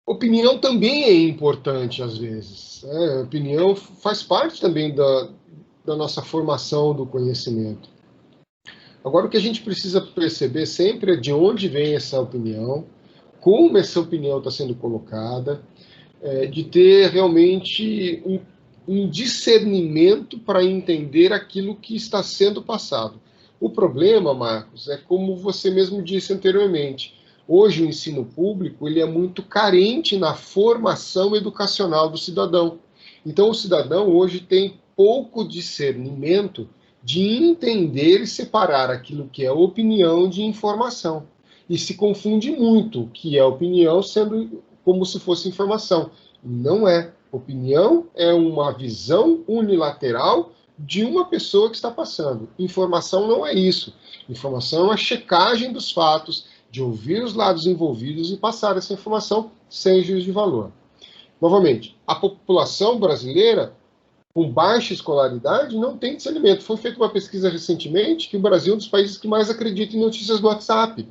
Opinião também é importante às vezes. Opinião faz parte também da nossa formação do conhecimento. Agora, o que a gente precisa perceber sempre é de onde vem essa opinião, como essa opinião está sendo colocada, de ter realmente um discernimento para entender aquilo que está sendo passado. O problema, Marcos, é como você mesmo disse anteriormente. Hoje o ensino público ele é muito carente na formação educacional do cidadão. Então o cidadão hoje tem pouco discernimento de entender e separar aquilo que é opinião de informação. E se confunde muito o que é opinião sendo como se fosse informação. Não é. Opinião é uma visão unilateral de uma pessoa que está passando. Informação não é isso. Informação é a checagem dos fatos, de ouvir os lados envolvidos e passar essa informação sem juízo de valor. Novamente, a população brasileira com baixa escolaridade não tem discernimento. Foi feita uma pesquisa recentemente que o Brasil é um dos países que mais acredita em notícias do WhatsApp.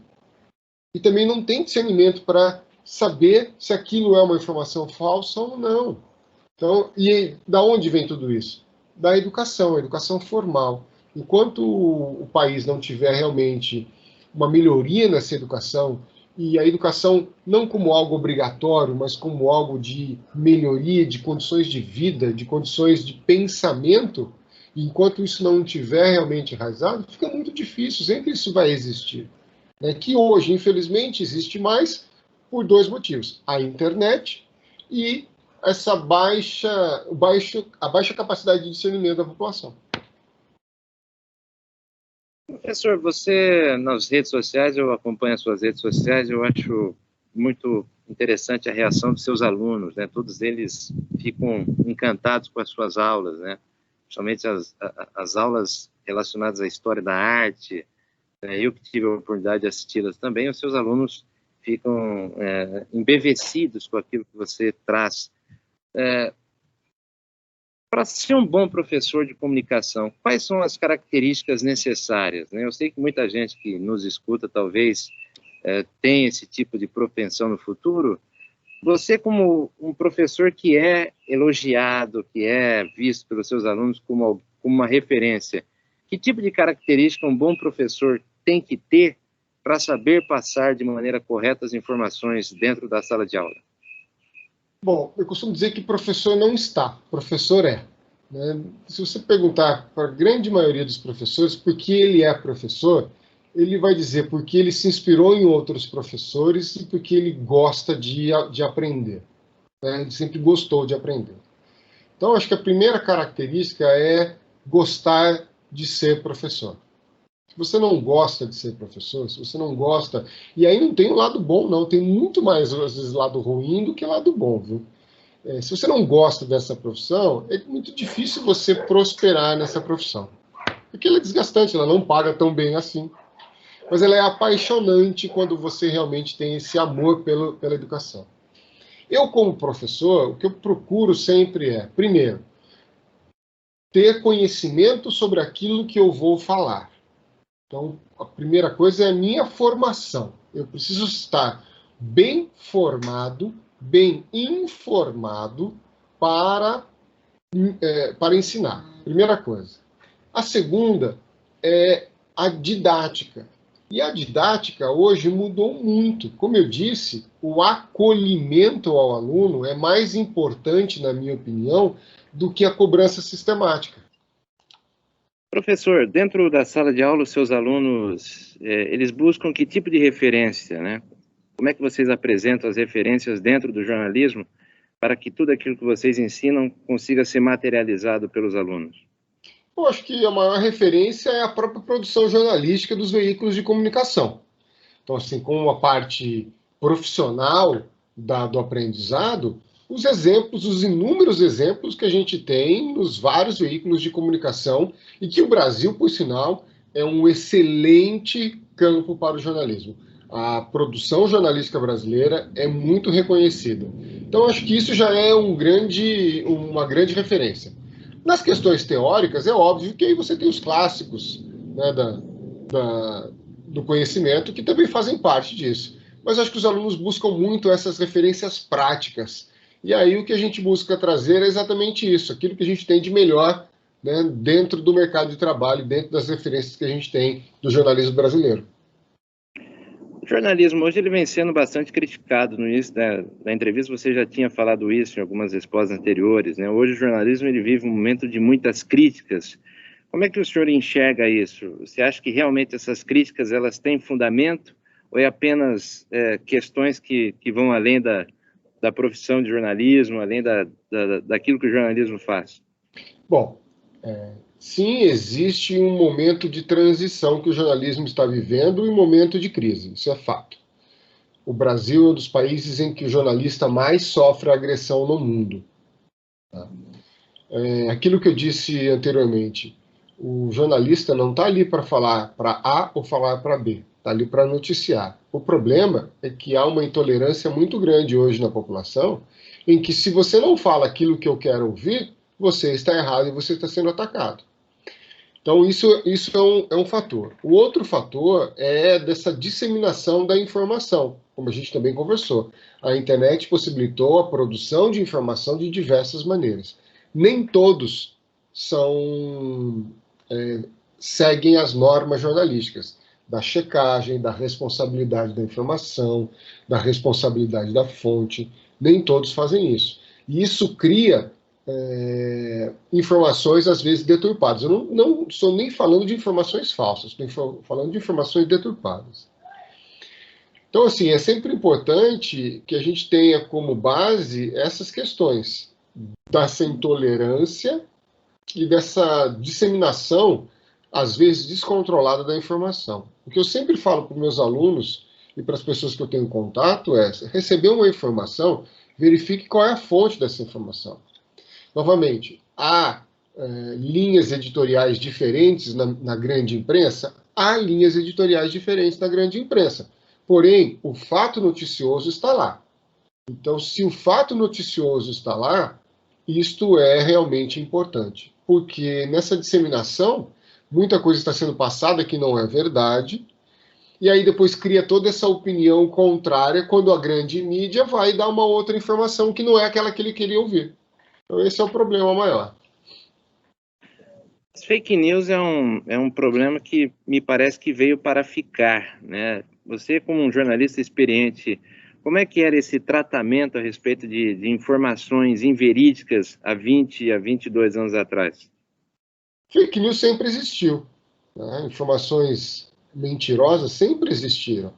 E também não tem discernimento para saber se aquilo é uma informação falsa ou não. Então, e da onde vem tudo isso? Da educação, a educação formal. Enquanto o país não tiver realmente uma melhoria nessa educação, e a educação não como algo obrigatório, mas como algo de melhoria, de condições de vida, de condições de pensamento, enquanto isso não estiver realmente enraizado, fica muito difícil, sempre isso vai existir. Que hoje, infelizmente, existe mais por dois motivos. A internet e essa a baixa capacidade de discernimento da população. Professor, você nas redes sociais, eu acompanho as suas redes sociais, eu acho muito interessante a reação dos seus alunos, né? Todos eles ficam encantados com as suas aulas, né? Principalmente as aulas relacionadas à história da arte, né? Eu que tive a oportunidade de assisti-las também, os seus alunos ficam embevecidos com aquilo que você traz. Para ser um bom professor de comunicação, quais são as características necessárias, né? Eu sei que muita gente que nos escuta talvez tenha esse tipo de propensão no futuro. Você, como um professor que é elogiado, que é visto pelos seus alunos como uma referência, que tipo de característica um bom professor tem que ter para saber passar de maneira correta as informações dentro da sala de aula? Bom, eu costumo dizer que professor não está, professor é. Né? Se você perguntar para a grande maioria dos professores por que ele é professor, ele vai dizer porque ele se inspirou em outros professores e porque ele gosta de aprender. Né? Ele sempre gostou de aprender. Então, acho que a primeira característica é gostar de ser professor. Se você não gosta de ser professor, se você não gosta... E aí não tem o lado bom, não. Tem muito mais, às vezes, lado ruim do que lado bom, viu? Se você não gosta dessa profissão, é muito difícil você prosperar nessa profissão. Porque ela é desgastante, ela não paga tão bem assim. Mas ela é apaixonante quando você realmente tem esse amor pela educação. Eu, como professor, o que eu procuro sempre é, primeiro, ter conhecimento sobre aquilo que eu vou falar. Então, a primeira coisa é a minha formação. Eu preciso estar bem formado, bem informado para ensinar. Primeira coisa. A segunda é a didática. E a didática hoje mudou muito. Como eu disse, o acolhimento ao aluno é mais importante, na minha opinião, do que a cobrança sistemática. Professor, dentro da sala de aula, os seus alunos, eles buscam que tipo de referência, né? Como é que vocês apresentam as referências dentro do jornalismo para que tudo aquilo que vocês ensinam consiga ser materializado pelos alunos? Eu acho que a maior referência é a própria produção jornalística dos veículos de comunicação. Então, assim, como a parte profissional do aprendizado, os exemplos, os inúmeros exemplos que a gente tem nos vários veículos de comunicação e que o Brasil, por sinal, é um excelente campo para o jornalismo. A produção jornalística brasileira é muito reconhecida. Então, acho que isso já é uma grande referência. Nas questões teóricas, é óbvio que aí você tem os clássicos, né, do conhecimento, que também fazem parte disso. Mas acho que os alunos buscam muito essas referências práticas. E aí o que a gente busca trazer é exatamente isso, aquilo que a gente tem de melhor, né, dentro do mercado de trabalho, dentro das referências que a gente tem do jornalismo brasileiro. O jornalismo hoje ele vem sendo bastante criticado. No início da entrevista você já tinha falado isso em algumas respostas anteriores, né? Hoje o jornalismo ele vive um momento de muitas críticas. Como é que o senhor enxerga isso? Você acha que realmente essas críticas elas têm fundamento ou é apenas questões que vão além da profissão de jornalismo, além daquilo que o jornalismo faz? Bom, sim, existe um momento de transição que o jornalismo está vivendo e um momento de crise, isso é fato. O Brasil é um dos países em que o jornalista mais sofre agressão no mundo. Tá? Aquilo que eu disse anteriormente, o jornalista não está ali para falar para A ou falar para B, está ali para noticiar. O problema é que há uma intolerância muito grande hoje na população, em que se você não fala aquilo que eu quero ouvir, você está errado e você está sendo atacado. Então, isso é um fator. O outro fator é dessa disseminação da informação. como a gente também conversou. A internet possibilitou a produção de informação de diversas maneiras. Nem todos seguem as normas jornalísticas, da checagem, da responsabilidade da informação, da responsabilidade da fonte. Nem todos fazem isso. E isso cria informações, às vezes, deturpadas. Eu não estou nem falando de informações falsas, estou falando de informações deturpadas. Então, assim, é sempre importante que a gente tenha como base essas questões dessa intolerância e dessa disseminação, às vezes, descontrolada da informação. O que eu sempre falo para os meus alunos e para as pessoas que eu tenho contato é: receber uma informação, verifique qual é a fonte dessa informação. Novamente, há linhas editoriais diferentes na grande imprensa? Há linhas editoriais diferentes na grande imprensa. Porém, o fato noticioso está lá. Então, se o fato noticioso está lá, isto é realmente importante. Porque nessa disseminação, muita coisa está sendo passada que não é verdade, e aí depois cria toda essa opinião contrária quando a grande mídia vai dar uma outra informação que não é aquela que ele queria ouvir. Então, esse é o problema maior. As fake news é um problema que me parece que veio para ficar, né? Você, como um jornalista experiente, como é que era esse tratamento a respeito de informações inverídicas há 20, a 22 anos atrás? Fake news sempre existiu, né? Informações mentirosas sempre existiram.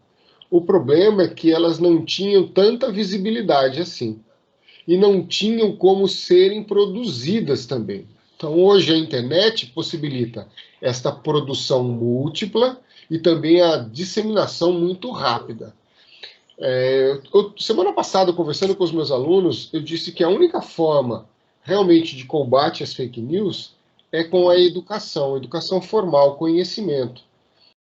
O problema é que elas não tinham tanta visibilidade assim. E não tinham como serem produzidas também. Então, hoje a internet possibilita esta produção múltipla e também a disseminação muito rápida. Semana passada, conversando com os meus alunos, eu disse que a única forma realmente de combate às fake news é com a educação formal, conhecimento.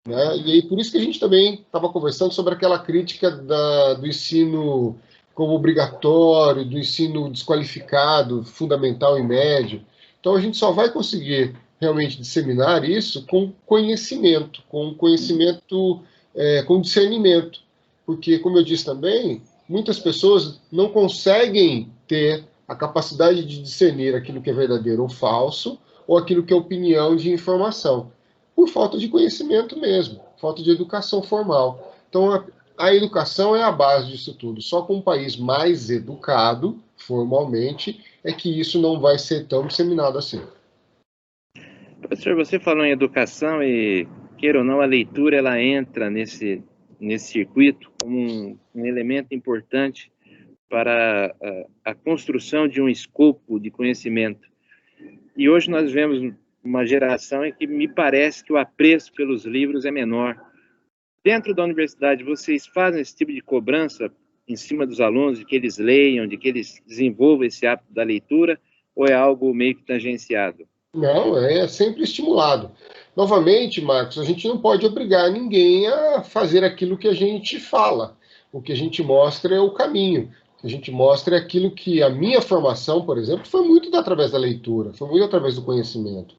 Né? E aí, por isso que a gente também estava conversando sobre aquela crítica do ensino como obrigatório, do ensino desqualificado, fundamental e médio. Então, a gente só vai conseguir realmente disseminar isso com conhecimento, com discernimento. Porque, como eu disse também, muitas pessoas não conseguem ter a capacidade de discernir aquilo que é verdadeiro ou falso, ou aquilo que é opinião de informação, por falta de conhecimento mesmo, falta de educação formal. Então, a educação é a base disso tudo. Só com um país mais educado, formalmente, é que isso não vai ser tão disseminado assim. Professor, você falou em educação e, queira ou não, a leitura ela entra nesse circuito como um elemento importante para a construção de um escopo de conhecimento. E hoje nós vemos uma geração em que me parece que o apreço pelos livros é menor. Dentro da universidade, vocês fazem esse tipo de cobrança em cima dos alunos, de que eles leiam, de que eles desenvolvam esse hábito da leitura, ou é algo meio que tangenciado? Não, é sempre estimulado. Novamente, Marcos, a gente não pode obrigar ninguém a fazer aquilo que a gente fala. O que a gente mostra é o caminho. O que a gente mostra é aquilo que a minha formação, por exemplo, foi muito através da leitura, foi muito através do conhecimento.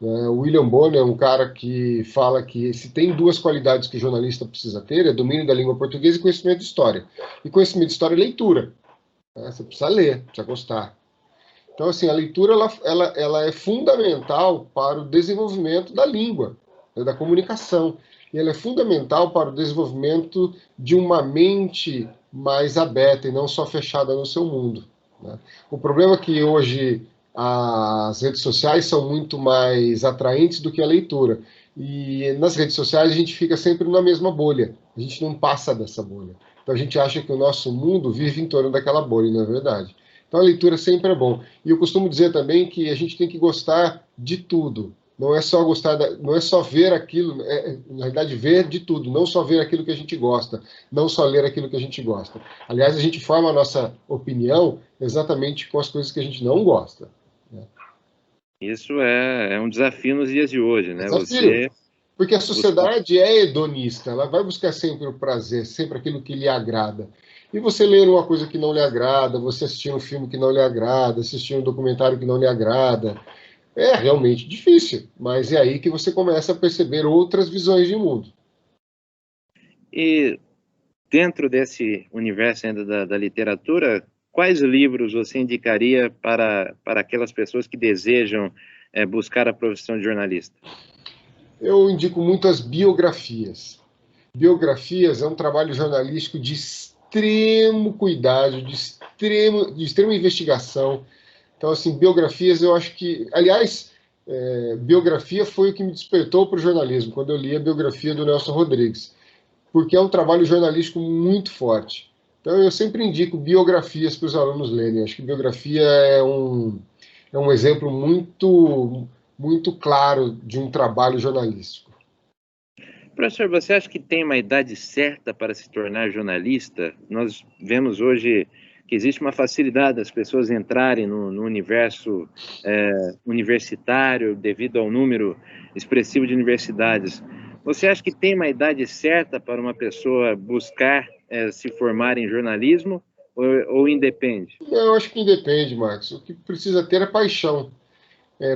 O William Bonner é um cara que fala que se tem duas qualidades que o jornalista precisa ter, é domínio da língua portuguesa e conhecimento de história. E conhecimento de história é leitura. Você precisa ler, precisa gostar. Então, assim, a leitura ela é fundamental para o desenvolvimento da língua, da comunicação. E ela é fundamental para o desenvolvimento de uma mente mais aberta e não só fechada no seu mundo. Né? O problema é que hoje as redes sociais são muito mais atraentes do que a leitura. E nas redes sociais a gente fica sempre na mesma bolha. A gente não passa dessa bolha. Então a gente acha que o nosso mundo vive em torno daquela bolha, e não é verdade. Então a leitura sempre é bom. E eu costumo dizer também que a gente tem que gostar de tudo. Não é só gostar, não é só ver aquilo, na realidade ver de tudo, não só ver aquilo que a gente gosta, não só ler aquilo que a gente gosta. Aliás, a gente forma a nossa opinião exatamente com as coisas que a gente não gosta. Isso é um desafio nos dias de hoje, né? Desafio. Porque a sociedade é hedonista, ela vai buscar sempre o prazer, sempre aquilo que lhe agrada. E você ler uma coisa que não lhe agrada, você assistir um filme que não lhe agrada, assistir um documentário que não lhe agrada, é realmente difícil, mas é aí que você começa a perceber outras visões de mundo. E dentro desse universo ainda da literatura, quais livros você indicaria para aquelas pessoas que desejam buscar a profissão de jornalista? Eu indico muito as biografias. Biografias é um trabalho jornalístico de extremo cuidado, de extrema investigação. Então, assim, biografias eu acho que... Aliás, biografia foi o que me despertou para o jornalismo, quando eu li a biografia do Nelson Rodrigues, porque é um trabalho jornalístico muito forte. Então, eu sempre indico biografias para os alunos lerem. Acho que biografia é um exemplo muito claro de um trabalho jornalístico. Professor, você acha que tem uma idade certa para se tornar jornalista? Nós vemos hoje que existe uma facilidade das pessoas entrarem no universo universitário devido ao número expressivo de universidades. Você acha que tem uma idade certa para uma pessoa buscar se formar em jornalismo ou independe? Eu acho que independe, Marcos. O que precisa ter é paixão.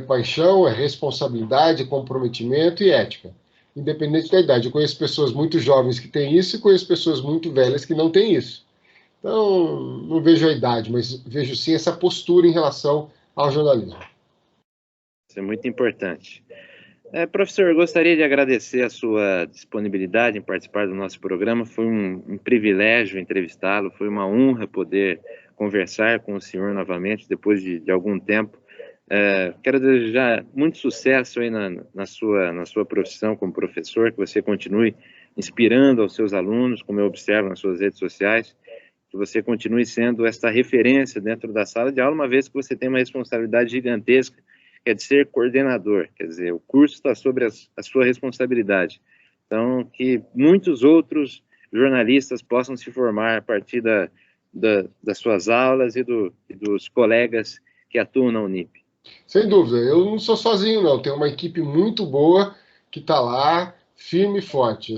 Paixão, responsabilidade, comprometimento e ética. Independente da idade. Eu conheço pessoas muito jovens que têm isso e conheço pessoas muito velhas que não têm isso. Então, não vejo a idade, mas vejo sim essa postura em relação ao jornalismo. Isso é muito importante. Professor, eu gostaria de agradecer a sua disponibilidade em participar do nosso programa. Foi um privilégio entrevistá-lo, foi uma honra poder conversar com o senhor novamente, depois de algum tempo. Quero desejar muito sucesso aí na sua profissão como professor, que você continue inspirando aos seus alunos, como eu observo nas suas redes sociais, que você continue sendo esta referência dentro da sala de aula, uma vez que você tem uma responsabilidade gigantesca, que é de ser coordenador, quer dizer, o curso está sobre a sua responsabilidade. Então, que muitos outros jornalistas possam se formar a partir das suas aulas e dos colegas que atuam na Unip. Sem dúvida, eu não sou sozinho, não. Tem uma equipe muito boa que está lá, firme e forte.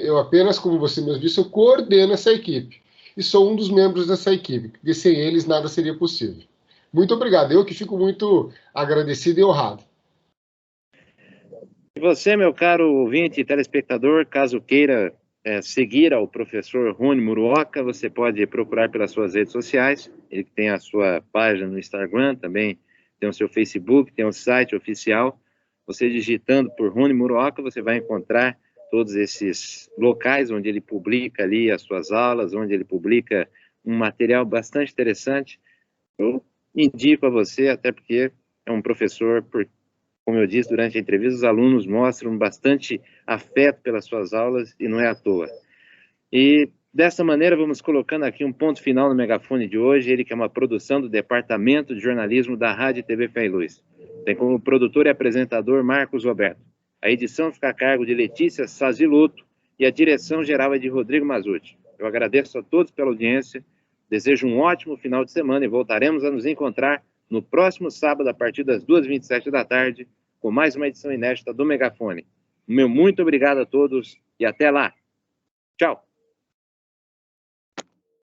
Eu apenas, como você mesmo disse, eu coordeno essa equipe. E sou um dos membros dessa equipe, porque sem eles nada seria possível. Muito obrigado. Eu que fico muito agradecido e honrado. E você, meu caro ouvinte e telespectador, caso queira seguir ao professor Rony Muruoka, você pode procurar pelas suas redes sociais. Ele tem a sua página no Instagram, também tem o seu Facebook, tem o site oficial. Você digitando por Rony Muruoka, você vai encontrar todos esses locais onde ele publica ali as suas aulas, onde ele publica um material bastante interessante. Eu indico a você, até porque é um professor, como eu disse durante a entrevista, os alunos mostram bastante afeto pelas suas aulas e não é à toa. E dessa maneira vamos colocando aqui um ponto final no Megafone de hoje, ele que é uma produção do Departamento de Jornalismo da Rádio e TV Fé e Luz. Tem como produtor e apresentador Marcos Roberto. A edição fica a cargo de Letícia Saziluto e a direção geral é de Rodrigo Mazzucci. Eu agradeço a todos pela audiência, desejo um ótimo final de semana e voltaremos a nos encontrar no próximo sábado, a partir das 2h27 da tarde, com mais uma edição inédita do Megafone. Meu muito obrigado a todos e até lá. Tchau!